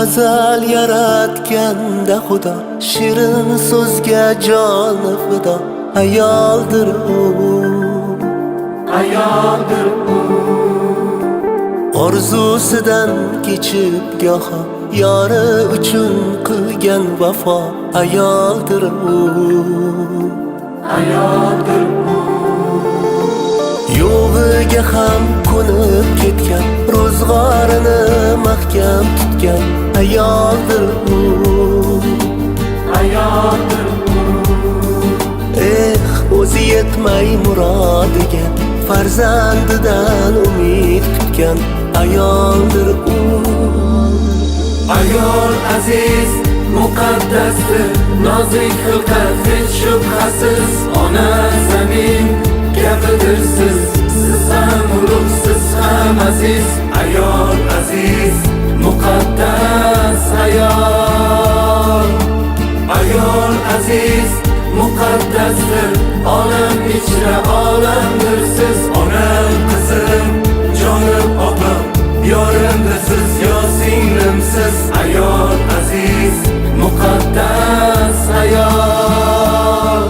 Azal yaratganda Xudo shirin so'zga joni fido. Ayoldir u, ayoldir u. orzusidan kechib goho yori uchun qilgan vafo. Ayoldir u, ayoldir u. yo'g'iga ham ko'nib ketgan, ro'zg'orini mahkam tutgan. Ayoldir u, ayoldir u. o'zi yetmay murodiga farzandidan umid kutgan. Ayoldir u, Ayol aziz muqaddasdir, nozik xilqat hech shubhasiz. Ona zamin kabidir siz ham ulug', siz ham aziz. Ayol aziz muqaddas ayol. Ayol aziz muqaddasdir, olam ichra olamdir siz. Onam qizim, jonim opam, yorimdir siz, yo singlimsiz. Ayol aziz muqaddas ayol.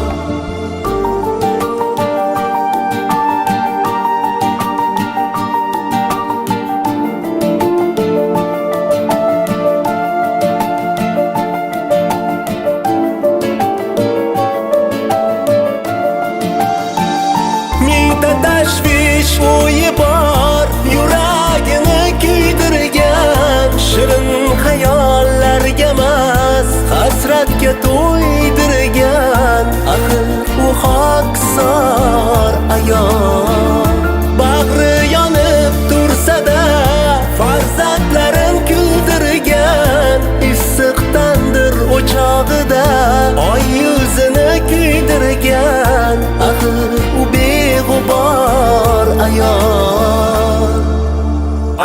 mingta tashvish o'yi bor, yuragini kuydirgan. Shirin xayollarga emas, hasratga to'ydirgan. Axir u xokisor ayol. Bag'ri yonib tursa-da, farzandlarin kuldirgan. Issiq tandir o'chog'ida oy yuzini kuydirgan. Axir u beg'ubor ayol.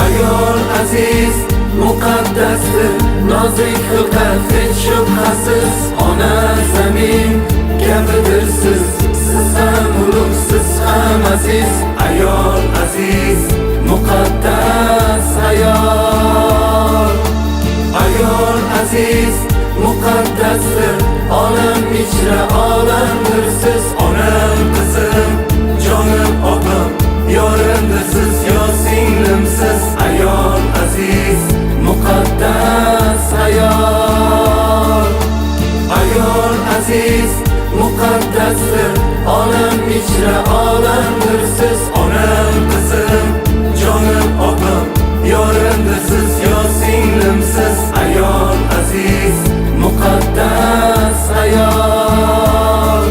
Ayol aziz muqaddasdir, nozik xilqat hech shubhasiz. Ona zamin kabidir siz ham ulug', siz ham aziz. Ayol aziz muqaddas ayol. Ayol aziz muqaddasdir, olam ichra olamdir siz. Onam qizim, jonim opam, yorimdir siz, yo singlimsiz. Ayol aziz muqaddas ayol. Ayol aziz muqaddasdir, olam ichra olamdir siz. Onam qizim, jonim opam, yorimdir siz, yo singlimsiz. Ayol aziz muqaddas ayol.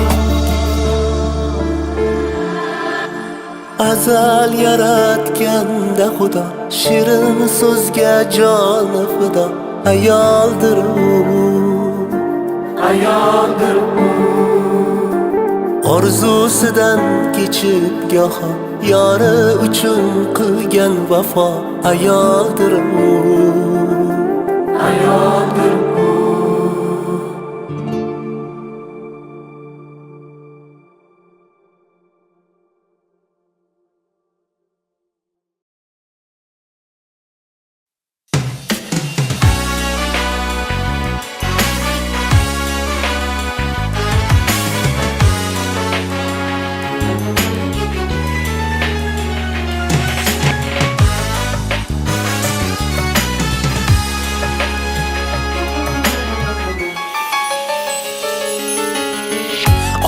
Azal yaratganda Xudo shirin so'zga joni fido. Ayoldir u, ayoldir u. orzusidan kechib goho yori uchun qilgan vafo. Ayoldir u, ayoldir u.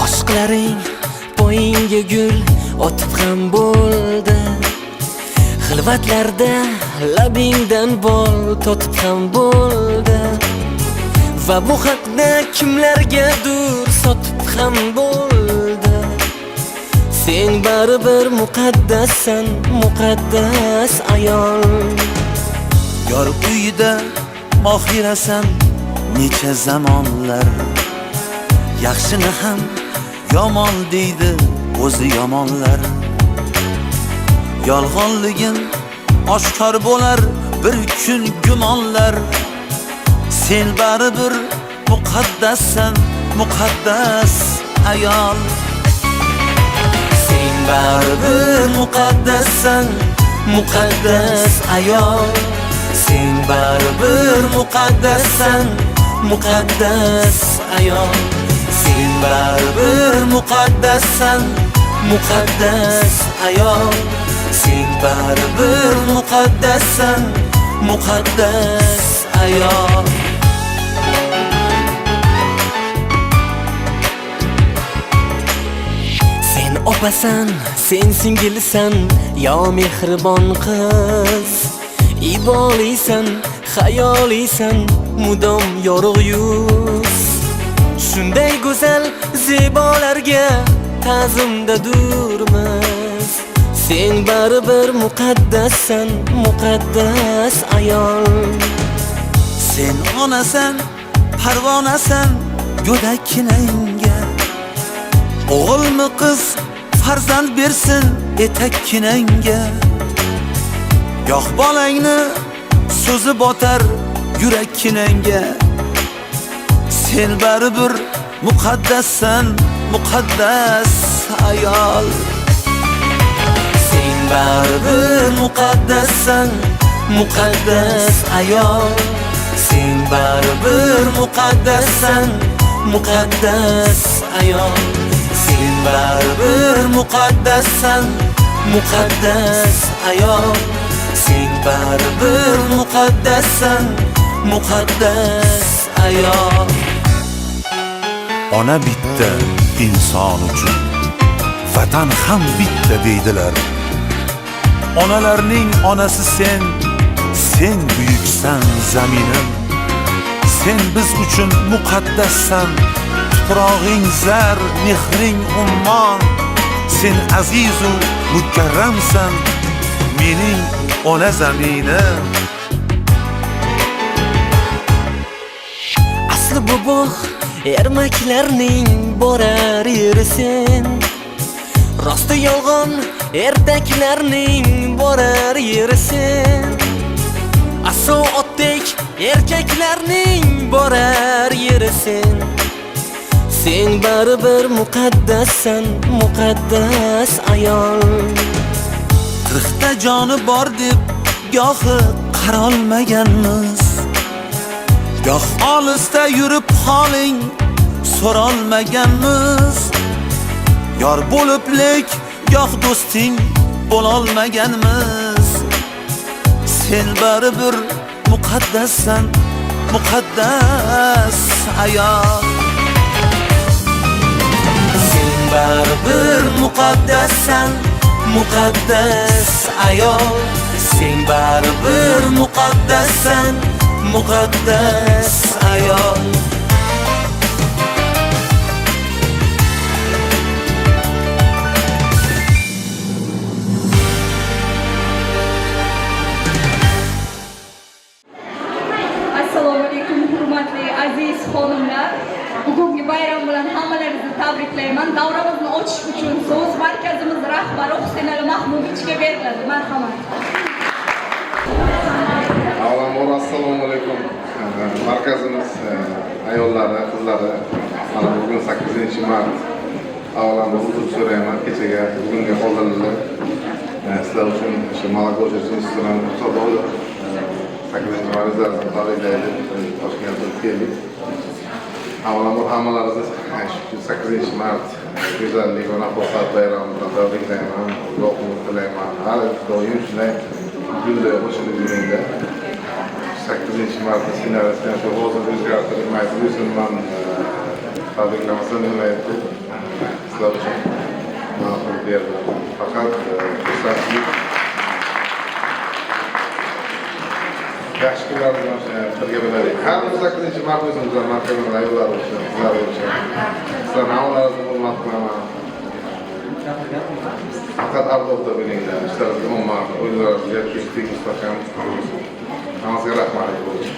Oshqlaring poyingga gul otib ham bo'ldi. Xilvatlarda labingdan bol totib ham bo'ldi. Va bu haqda kimlargadir sotib ham bo'ldi. Sen baribir muqaddassan, muqaddas ayol. Yor uyida mohirasan necha zamonlar. Yaxshini ham yomon deydi o'zi yomonlar. Yolg'onligin oshkor bo'lar bir kun gumonlar. Sen baribir muqaddassan, muqaddas ayol. Sen baribir muqaddassan, muqaddas ayol. Sen baribir muqaddassan, muqaddas ayol. Sen baribir muqaddassan, muqaddas ayol. Sen baribir muqaddassan, muqaddas ayol. Sen opasan, sen singilsan, yo mehribon qiz. Ibolisan, xayolisan, mudom yorug' yuz. Shunday go'zal zebolarga ta'zimda durmiz. Sen baribir muqaddassan, muqaddas ayol. Sen onasan, parvonasan, go'dakkinangga. O'g'ilmi qiz farzand bersin etakkinangga. Yo'q bolangni so'zi botar yurakkinangga. Sen baribir muqaddassan, muqaddas ayol. Sen baribir muqaddassan, muqaddas ayol. Sen baribir muqaddassan, muqaddas ayol. Sen baribir muqaddassan, muqaddas ayol. Sen baribir muqaddassan, muqaddas ayol. Ona bitta inson uchun, vatan ham bitta deydilar. Onalarning onasi sen, sen buyuksan zaminim. Sen biz uchun muqaddassan, tuprog'ing zar, mehring ummon. Sen aziz u mukarramsan, mening ona zaminim. Asli bu bog' ermaklarning borar yerisin. Rosti yolg'on ertaklarning borar yerisin. Aso otdek erkaklarning borar yerisin. Sen baribir muqaddassan, muqaddas ayol. Qirqta joni bor deb gohi qarolmaganmiz. Goh olisda yurib holing so'rolmaganmiz. Yor bo'lib lek goh do'sting bo'lolmaganmiz. Sen baribir muqaddassan, muqaddas ayol. Sen baribir muqaddassan, muqaddas ayol. Sen baribir muqaddassan, muqaddas ayol. Assalomu alaykum hurmatli aziz xonimlar. Bugungi bayram bilan hammalaringizni tabriklayman. Davramizni ochish uchun so'z markazimiz rahbari Husaynali Mahmudovichga beriladi. Marhamat. Avvalambor assalomu alaykum. Markazimiz ayollari, qizlari mana bugun 8-mart. Avvalambor uzr so'rayman kechaga bugunga qoldirildi. Sizlar uchun shu Malagoja institutidan hisobda 8-mart izlarini tabriklaydi. Toshkentga keldik. Avvalambor hammalaringizni shu 8-mart go'zallik va nafosat bayramidan tabriklayman. Uzoq tilayman. Har doim shunday gulday qo'shilib yuringlar. 8-martda ssenaristdan shu hozir o'zgartirib majlisin man tabriklamasam nimayapti. Sizlar uchun ma'qul berdi. Faqat xursandchilik yaxshi kunlar bilan birga bo'laylik. Har 8-mart o'zimizdan markazimizdan ayollar uchun, sizlar uchun. Sizlar hammalaringizni hurmat qilaman. Faqat ardobda bo'linglar. Ishlaringizga umuman o'yinlaringizga tinchlik mustahkam bo'lsin. Hammasiga rahmat bo'lsin.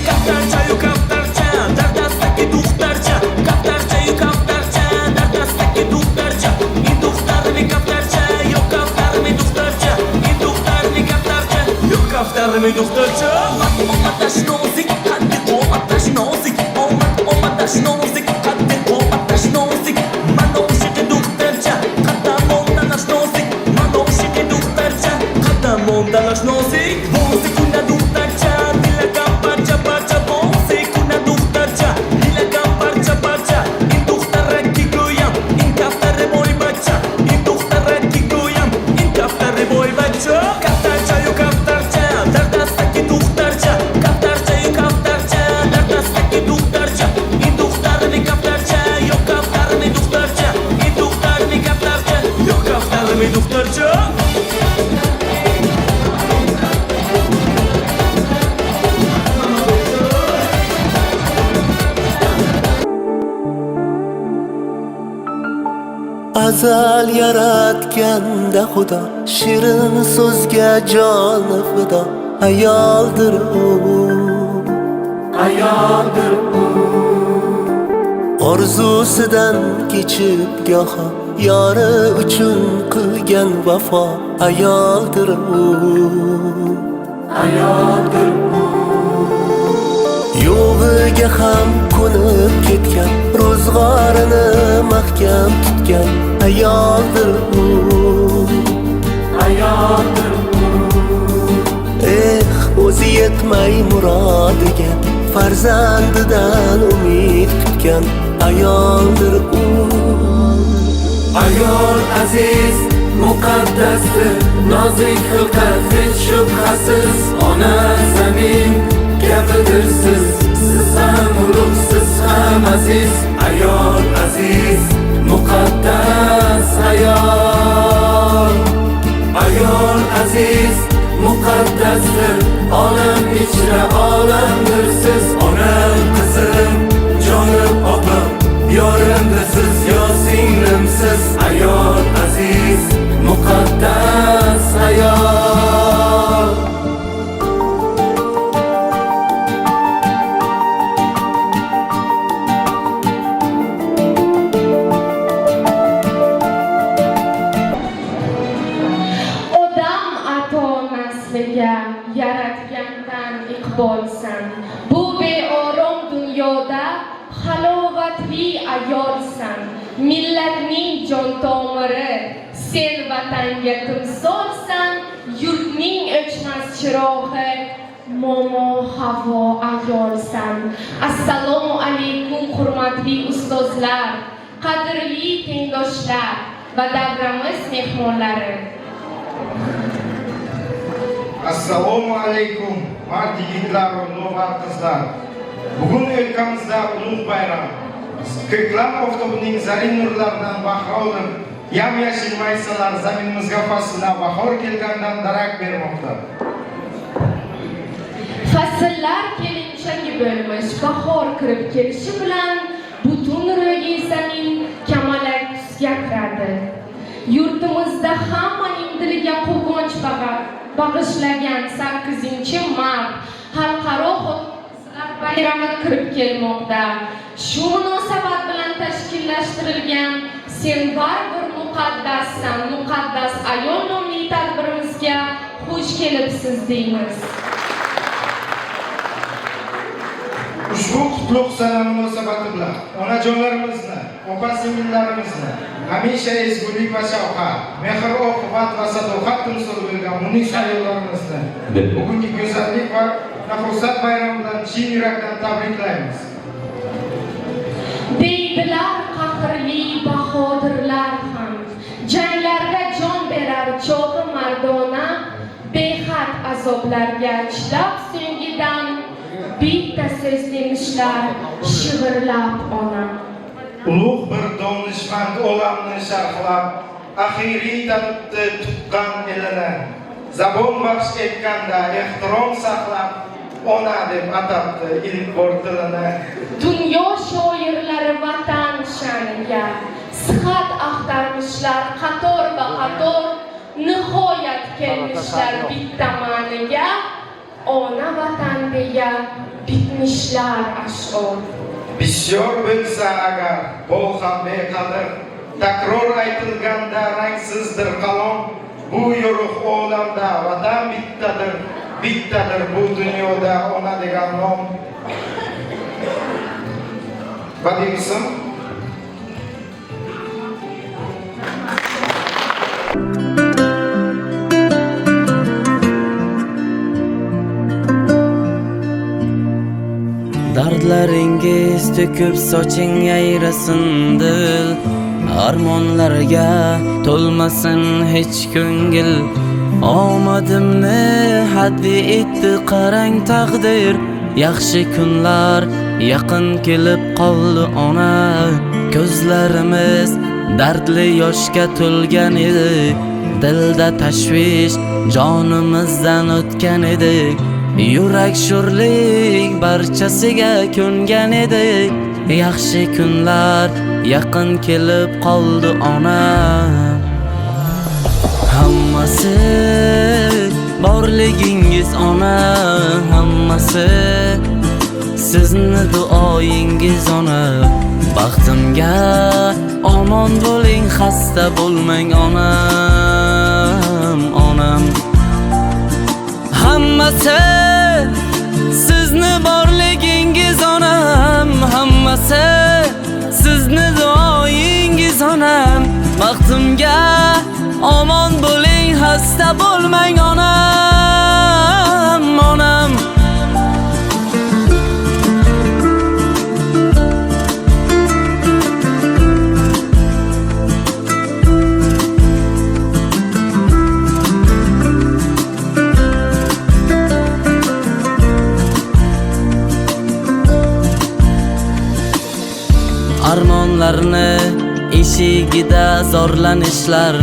Kaftarcha, yu kaftarcha, dar dastaki duxtarcha, in duxtarni kaftarcha, yo'q azal yaratganda Xudo shirin so'zga joni fido ayoldir u ayoldir u orzusidan kechib goho yori uchun qilgan vafo ayoldir u ayoldir u yo'g'iga ham ko'nib ketgan ro'zg'orini mahkam tutgan ayoldir u ayoldir o'zi yetmay murodiga farzandidan umid kutgan ayoldir u ayol aziz muqaddasdir nozik xilqat hech shubhasiz ona zamin kabidir siz ham ulug' siz ham aziz ayol aziz muqaddas ayol aziz muqaddasdir olam ichra olamdir siz onam qizim jonim opam yorimdasiz yo singlimsiz ayol aziz muqaddas ayol odam ata-onasiga yaratgandan iqbolsan bu beorom dunyoda halovatli ayolsan millatning jon tomiri sen vatanga timsolsan yurtning o'chmas chirog'i momo havo ayolsan assalomu alaykum hurmatli ustozlar qadrli tengdoshlar va davramiz mehmonlari Assalomu alaykum mard yigitlar va lo'g'ar qizlar. Bugun o'lkamizda ulug' bayram. Ko'klam oftobining zarin nurlaridan bahra olib, yam-yashil maysalar zaminimizga faslda bahor kelgandan darak bermoqda. Fasllar kelinchagi bo'lmish bahor kirib kelishi bilan butun ro'yi zamin kamalak tusga kiradi. Yurtimizda hammaning diliga quvonch bag'ishlagan 8-mart xalqaro xotin-qizlar bayrami kirib kelmoqda. Shu munosabat bilan tashkillashtirilgan Sen baribir muqaddassan, muqaddas ayol nomli tadbirimizga xush kelibsiz deymiz. Ushbu qutlug' sana munosabati bilan onajonlarimizni, opa-singillarimizni hamisha ezgulik va shafqat, mehr-oqibat va sadoqat timsol bo'lgan munis ayollarimizni bugungi go'zallik va nafosat bayrami bilan chin yurakdan tabriklaymiz. Deydilar qahrli bahodirlar ham janglarda jon berar chog'i mardona behad azoblarga chidab so'ngidan bitta so'z demishlar shivirlab ona. Ulug' bir donishmand olamni sharhlab axiriy tabibdi tuqqan elini zabon baxsh etganda ehtirom saqlab ona deb atabdi ilk bor tilini. Dunyo shoirlari vatan sha'niga sihat axtarmishlar qator va qator nihoyat kelmishlar bitta ma'niga ona vatan deya bitmishlar ash'or. Bisyor bo'lsa agar bol ham beqadr takror aytilganda rangsizdir qalom bu yorug' olamda vatan bittadir bu dunyoda ona degan nom. Badiysim Dardlaringiz to'kib soching ayrasin dil armonlarga to'lmasin hech ko'ngil omadimni haddi etdi qarang taqdir yaxshi kunlar yaqin kelib qoldi ona ko'zlarimiz dardli yoshga to'lgan edi dilda tashvish jonimizdan o'tgan edi yurak sho'rlik barchasiga ko'ngan edi yaxshi kunlar yaqin kelib qoldi onam. Hammasi borligingiz ona, hammasi sizni duoyingiz ona. Baxtimga omon bo'ling, xasta bo'lmang onam, onam. Hammasi sizni borligingiz onam, hammasi sizni duoyingiz onam. Baxtimga omon bo'ling, xasta bo'lmang onam, onam. Armonlarni eshigida zorlanishlar,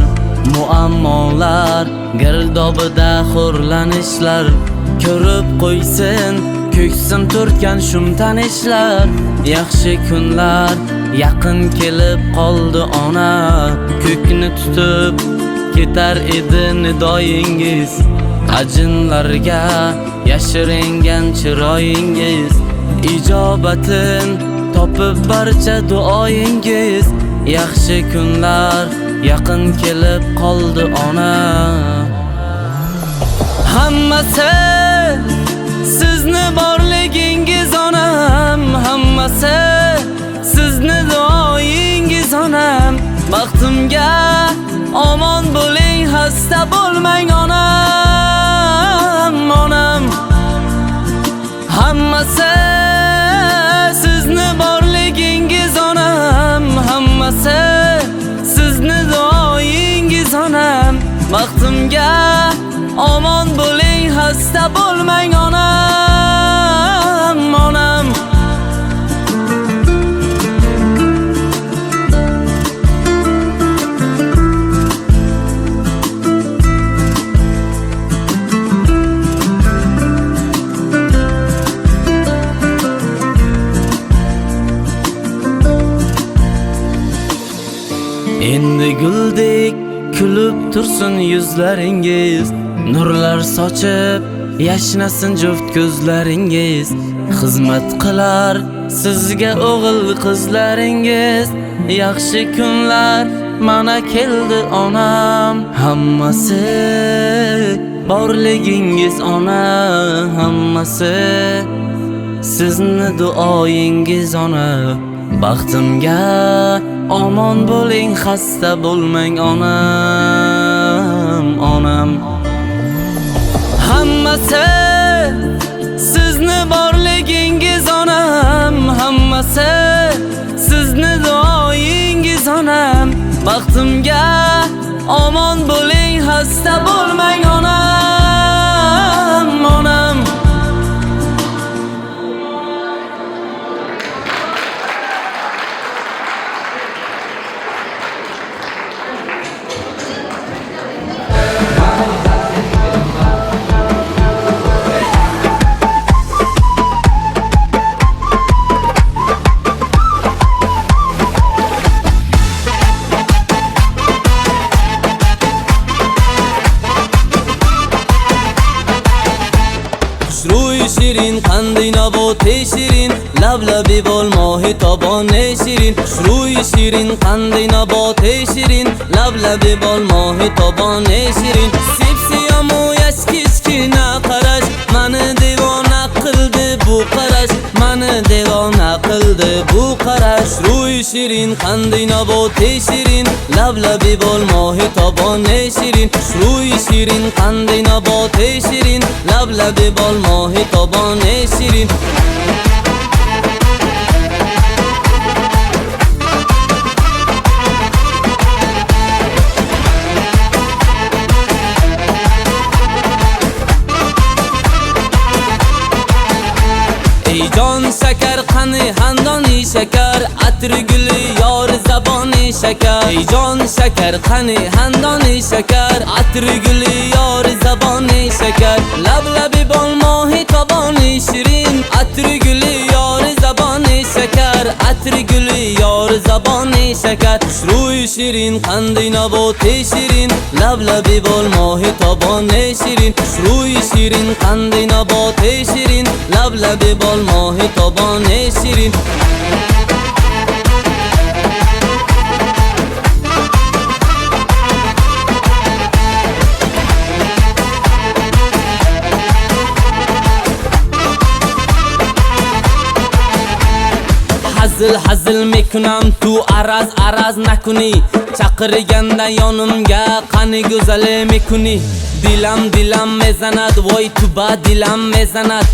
muammolar girdobida xo'rlanishlar. Ko'rib qo'ysin ko'ksim turtgan shum tanishlar. Yaxshi kunlar yaqin kelib qoldi ona, ko'kni tutib ketar edi nidoyingiz. Ajinlarga yashiringan chiroyingiz, ijobatin topib barcha duoyingiz. Yaxshi kunlar yaqin kelib qoldi ona. Hammasi sizni borligingiz onam, hammasi sizni duoyingiz onam. Baxtimga omon bo'ling, xasta bo'lmang onam, onam. Hammasi sizni borligingiz onam, hammasi sizni duoyingiz onam. Baxtimga omon bo'ling, xasta bo'lmang onam, onam. Endi guldek kulib tursin yuzlaringiz, nurlar sochib yashnasin juft ko'zlaringiz. Xizmat qilar sizga o'g'il qizlaringiz. Yaxshi kunlar mana keldi onam, hammasi borligingiz ona, hammasi sizni duoyingiz ona. Baxtimga omon bo'ling, xasta bo'lmang onam, onam. Hammasi sizni borligingiz onam, hammasi sizni duoyingiz onam. Baxtimga omon bo'ling, xasta bo'lmang onam, onam. Shirin qanday nabot shirin, lablabi bol mohi tobon shirin. Shruy shirin qanday nabot shirin, lablabi bol mohi tobon shirin. Sepsiyamu yashkishkina qarash, mani devona qildi bu qarash, mani devona qildi bu qarash. Shruy shirin qanday nabot shirin, lablabi bol mohi tobon shirin. Shruy shirin qanday nabot shirin, lablabi bol mohi tobon shirin. Ey jon shakar qani handoni shakar, atri guli yor zaboni shakar. Ey jon shakar qani handoni shakar, atri guli yor zaboni shakar. Lablabi bol mohi toboni shirin, atri guli yor zaboni shakar. atri guli yor zaboni shakar Xushro'yi shirin qanday naboti shirin Lablabi bol mohi toboni shirin Xushro'yi shirin qanday naboti shirin Lablabi bol mohi toboni shirin Hazil mekunam tu araz nakuni Chaqirganda yonimga qani go'zali mekuni Dilam mezanat voy tuba dilam mezanat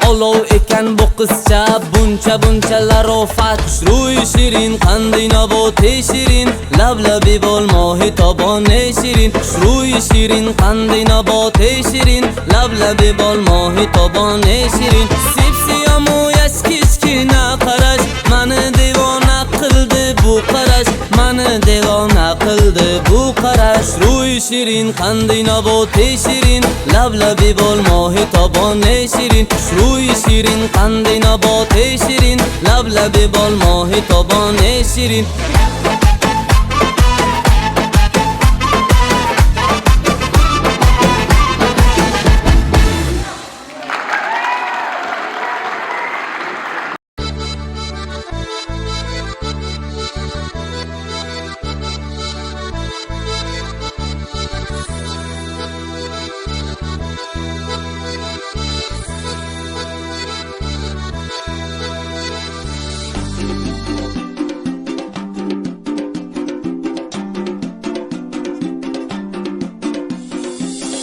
Olov ekan bu qizcha buncha larofat Xushro'yi shirin qanday naboti shirin Lablabi bol mohi toboni shirin Xushro'yi shirin qanday naboti shirin Lablabi bol mohi toboni shirin Sipsiyamu yashkishkina qarash Mani devona qildi bu qarash Mani devona qildi bu qarash Xushro'yi shirin qanday naboti shirin Lablabi bol mohi toboni shirin Xushro'yi shirin qanday naboti shirin Lablabi bol mohi toboni shirin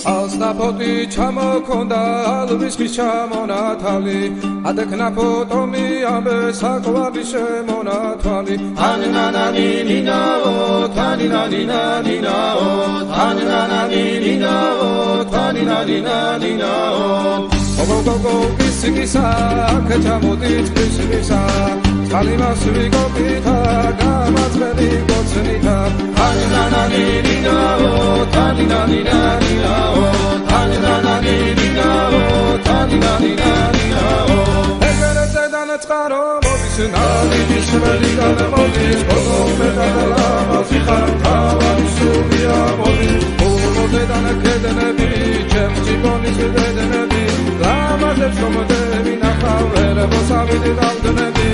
Alsnapoti chamokonda alviski chamonatali Adeknapotomi ambe sakwari shemonatali Taninanina o taninanina o Taninanina o taninanina o Go bisigisa kechamoti bisigisa Kalima svigo pita gamazveni gotsenita Taninanina o taninanina o Taninanina o taninanina o Egerezedan tzaro modis nali dishveli gane modis Bogo medala mazi kharam suriya modis Bogo dedane kedene bi chemchiboni sedene bi Lamazet komodevi nakhavere bosavidi daldene bi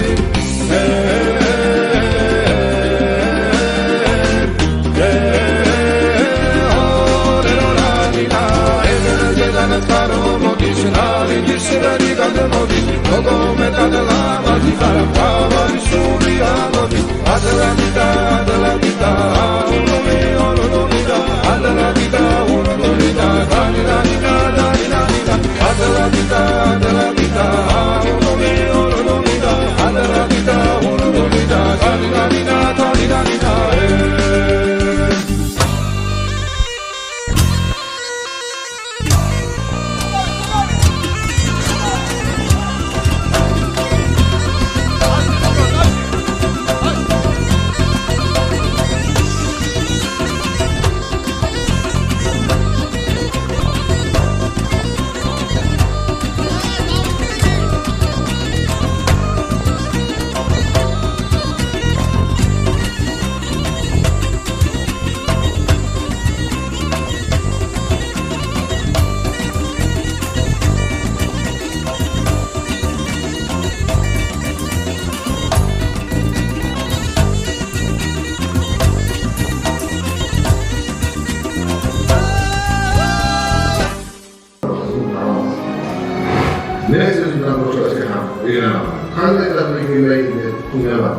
Ne sözünden boşlaşkan öğrenemem. Kandıklarını güveyinde tutunemem.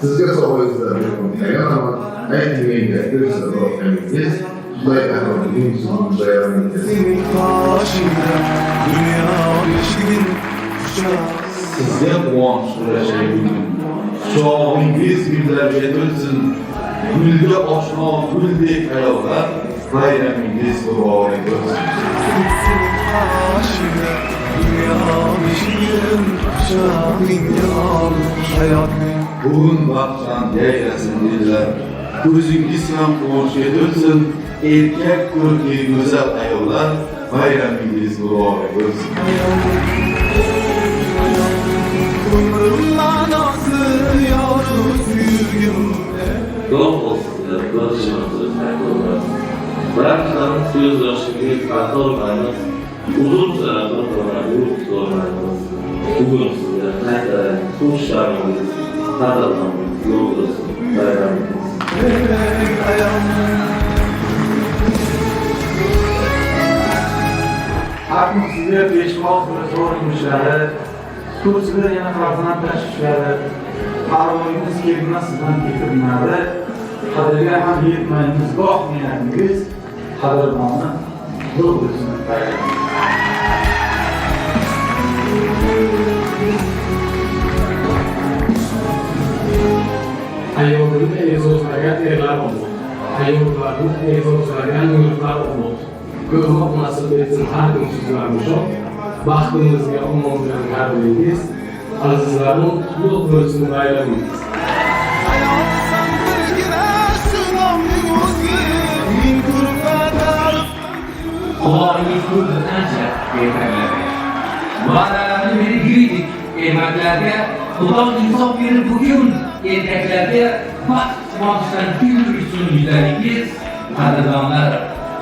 Sizge soğuyuzda bir konuya ama eğitiminde bir sırada ortamıyız. Zulay kahramanı gün dayanıyız. Senin karşında dünya yeşilin Sizge quvonchli yashaylik. Chog'ingiz gullarga to'lsin. Gulga oshno guldek ayollar, bayramingiz muborak bo'lsin. Senin karşında dünya yeşilin hayatın Bugun baxtdan yayrasin dillar. Ko'zingiz ham quvonchga to'lsin. Erkak ko'rkli go'zal ayollar, bayramingiz muborak bo'lsin. Ömrüm manası ya goh olsun, görüşümüzü tekrar. Bırakın söz yaşını katılmayınız. Uzun süre sonra yurt sormayınız. Bugün size tekrar kuşlarınız, tadalımız, yoldusun, bayramınız. Hakim sizga peshvoz bir zo'r yumushlari, ko'rsida yana farzand tashvishlari, parvoyingiz kelmas sizdan ketirmadi, qadriga ham yetmaymiz, goh mehnatingiz qadrdoni zo'r bo'lsin. Ayollarni e'zozlagan erlar olmoq, ayollarni e'zozlagan yurtlar olmoq. Ko'proq nasib etsin har kim sizlarga baxtimizga omon bilan qadringiz, azizlarim qutlug' bo'lsin bayramingiz. Xudoyimiz ko'rdi qancha ertaklarga. Va'dalarni berib yurdik ermaklarga, Xudo insof berib bugun erkaklarga baxt quvonchdan kuydirsin yuzlaringiz. Qadrdonlar,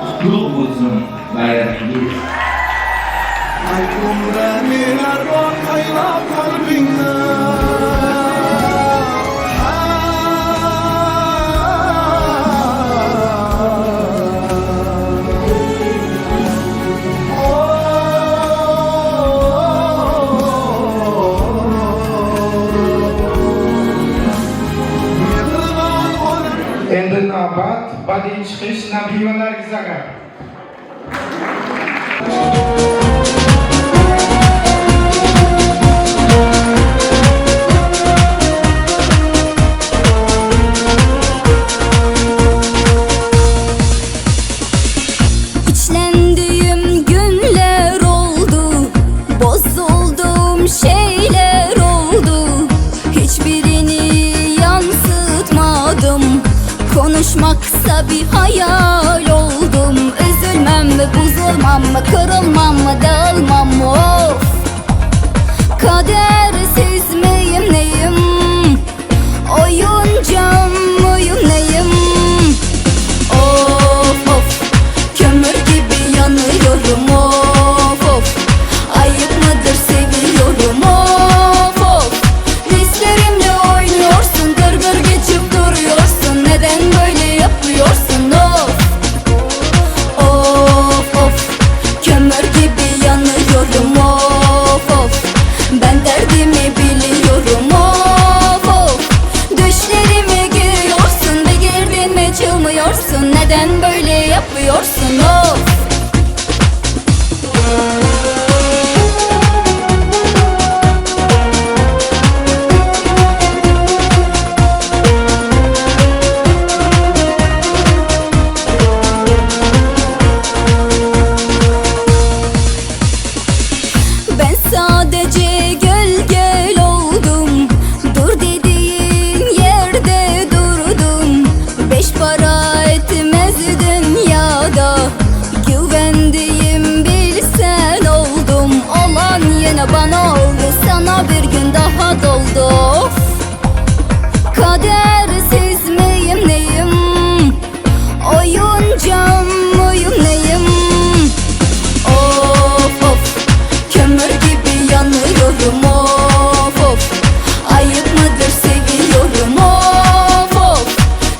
qutlug' bo'lsin bayramingiz. Aykumda nelar bor qaynab qalbingda. Endi navbat badiiy chiqish Nabiy va Nargizaga. İçlendiğim günler oldu, bozulduğum şeyler oldu. Hiçbirini yansıtmadım, konuşmaksa bir hayal oldum. Üzülmem mi, bozulmam mı, kırılmam mı, dağılmam mı, of. Kadersiz miyim neyim, oyuncağım mıyım neyim? Of of, kömür gibi yanıyorum, of of. Ayıp mıdır seviyorum, of of. Hislerimle oynuyorsun, gır geçip duruyorsun. Neden böyle yapıyorsun, of. Of of, kömür gibi yanıyorum, of of. Ben derdimi biliyorum, of of. Düşlerime giriyorsun ve girdin mi çıkmıyorsun. Neden böyle yapıyorsun, of. Ben sadece gölgel oldum, dur dediğin yerde durdum. Beş para etmez dünyada, güvendiğim bilsen oldum. Olan yine bana oldu, sana bir gün daha doldu, of. Kadersiz miyim neyim, oyuncağım mıyım neyim? Of of, kömür gibi yanıyorum, of of. Ayıp mıdır seviyorum, of of.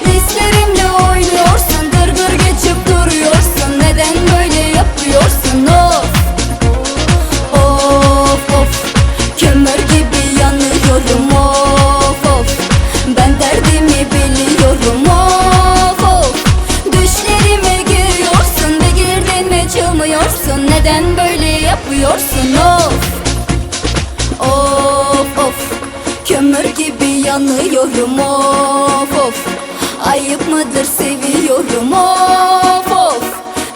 Hislerimle oynuyorsun, gır geçip duruyorsun. Neden böyle yapıyorsun, of. Of of, kömür gibi yanıyorum, of of. Ben derdimi biliyorum, of of. Düşlerime giriyorsun ve girdin mi çıkmıyorsun. Neden böyle yapıyorsun, of. Of of, kömür gibi yanıyorum, of of. Ayıp mıdır seviyorum, of of.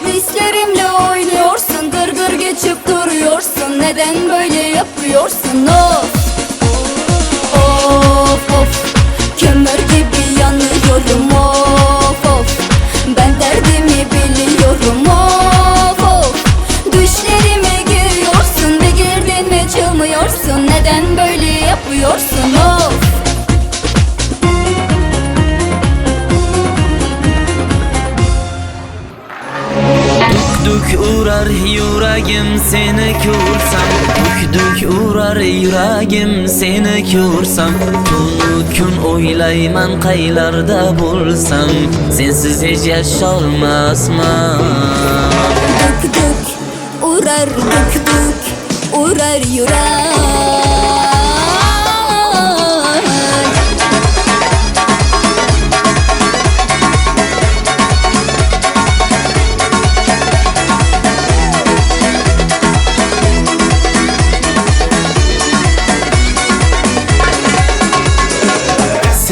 Hislerimle oynuyorsun, gır geçip duruyorsun. Neden böyle yapıyorsun, of. Of of, kömür gibi yanıyorum, of of. Ben derdimi biliyorum, of of. Düşlerime giriyorsun ve girdin mi çıkmıyorsun. Neden böyle yapıyorsun, of. urar yuragim seni ko'rsam, duk urar yuragim seni ko'rsam, tunu kun o'ylayman qaylarda bo'lsam, sensiz hech yasholmasman. Duk urar yurak.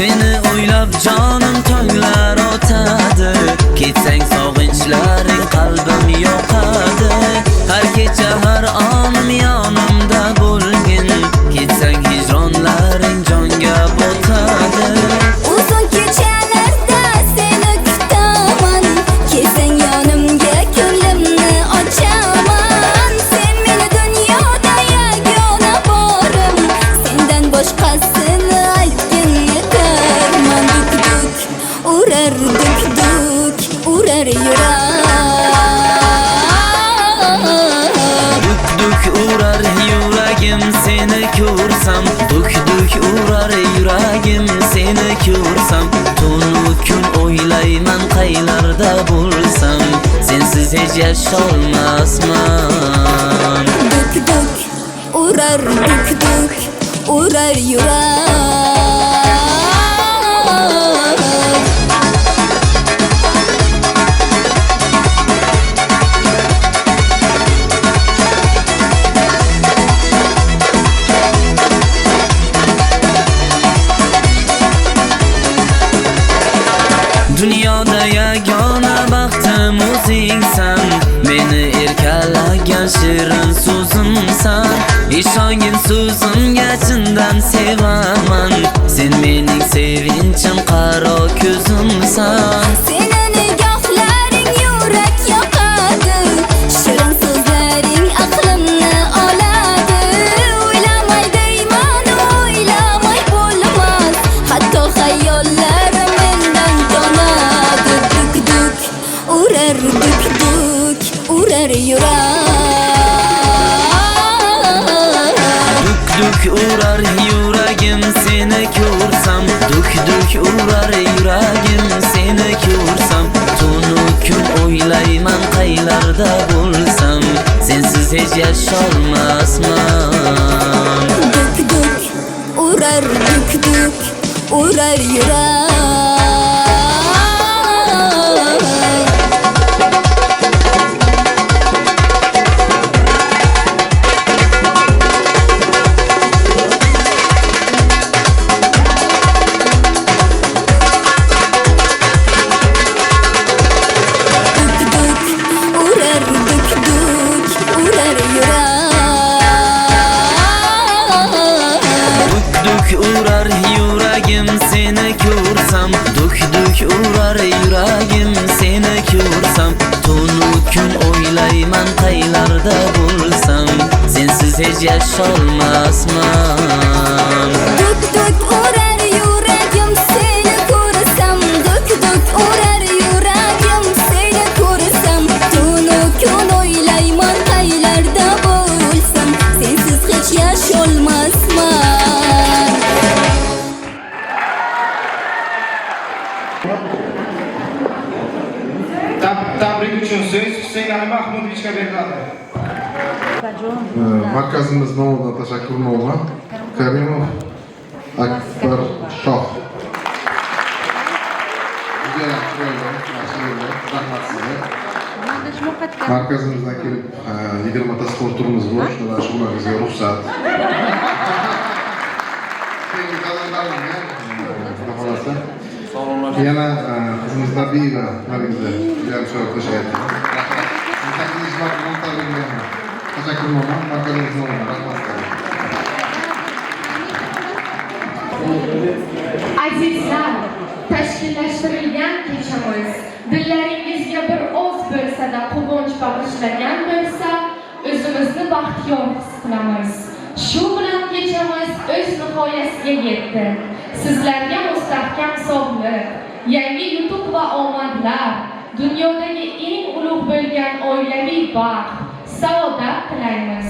Seni o'ylab jonim tonglar o'tadi, ketsang sog'inchlaring qalbim yoqadi. Har kecha har onim yonimda bo'lgin, ketsang hijronlaring jonga botadi. Uzun kechalarda seni kutaman, kelsang yonimga ko'nglimni ochaman. Sen meni dunyoda yagona borim, sendan boshqasini aytgin yetarman. Urar urar yurak. Duk urar yuragim seni ko'rsam, duk urar yuragim seni ko'rsam, tunu kun o'ylayman qaylarda bo'lsam, sensiz hech yasholmasman. Duk urar yurak. Dunyoda yagona baxtim o'zingsan, meni erkalagan shirin so'zimsan. Ishongin so'zimga chindan sevaman, sen mening sevinchim qaro ko'zimsan. Seni nigohlaring yurak yoqadi, shirin so'zlaring aqlimni oladi. O'ylamay deyman, o'ylamay bo'lmas, hatto xayollarim mendan tonadi. Duk urar yurak. Duk urar yuragim seni ko'rsam, duk urar yuragim seni ko'rsam, tunu kun o'ylayman qaylarda bo'lsam, sensiz hech yasholmasman. Duk urar yurak. Urar yuragim seni ko'rsam, duk urar yuragim seni ko'rsam, tunu kun o'ylayman qaylarda bo'lsam, sensiz hech yasholmasman. Duk urar yuragim seni ko'rsam, duk urar yuragim seni ko'rsam, tunu kun o'ylayman qaylarda bo'lsam, sensiz hech yasholmasman. Tabrik uchun so'z Husayn Ali Mahmudovichga beriladi. Markazimiz nomidan tashakkurnoma Karimov Akbar Shoh. Juda yaxshi rahmat sizga. Markazimizdan kelib 20 ta sport turimiz bor, shularga shug'ullaringizga ruxsat. Yana qizimiz Nabiyeva Nariza yaxshi qo'shyapti. Tashakkurnoma markazimiz nomidan rahmat. Azizlar, tashkillashtirilgan kechamiz dillaringizga bir oz bo'lsa-da quvonch bag'ishlagan bo'lsa, o'zimizni baxtiyor his qilamiz. Shu bilan kechamiz o'z nihoyasiga yetdi. Sizlarga mustahkam sog'lik, yangi yutuq va omadlar, dunyodagi eng ulug' bo'lgan oilaviy baxt saodat tilaymiz.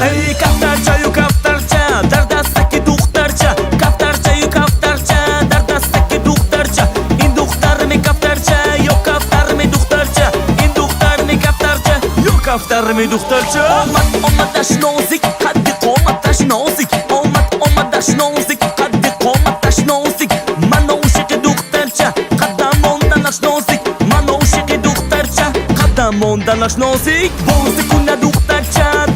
Ey kaftarcha-yu kaftarcha, dardastaki duxtarcha, kaftarcha-yu kaftarcha, dardastaki duxtarcha, induxtarmi kaftarcha, yo kaftarmi duxtarcha, induxtarmi kaftarcha, yo kaftarmi duxtarcha. Omad nozik, qaddi qomat nozik, omad nozik, qaddi qomat nozik, mana o'sha duxtarcha, qaddamondan nozik, mana o'sha duxtarcha, qaddamondan nozik, bo'lsa kunna duxtarcha.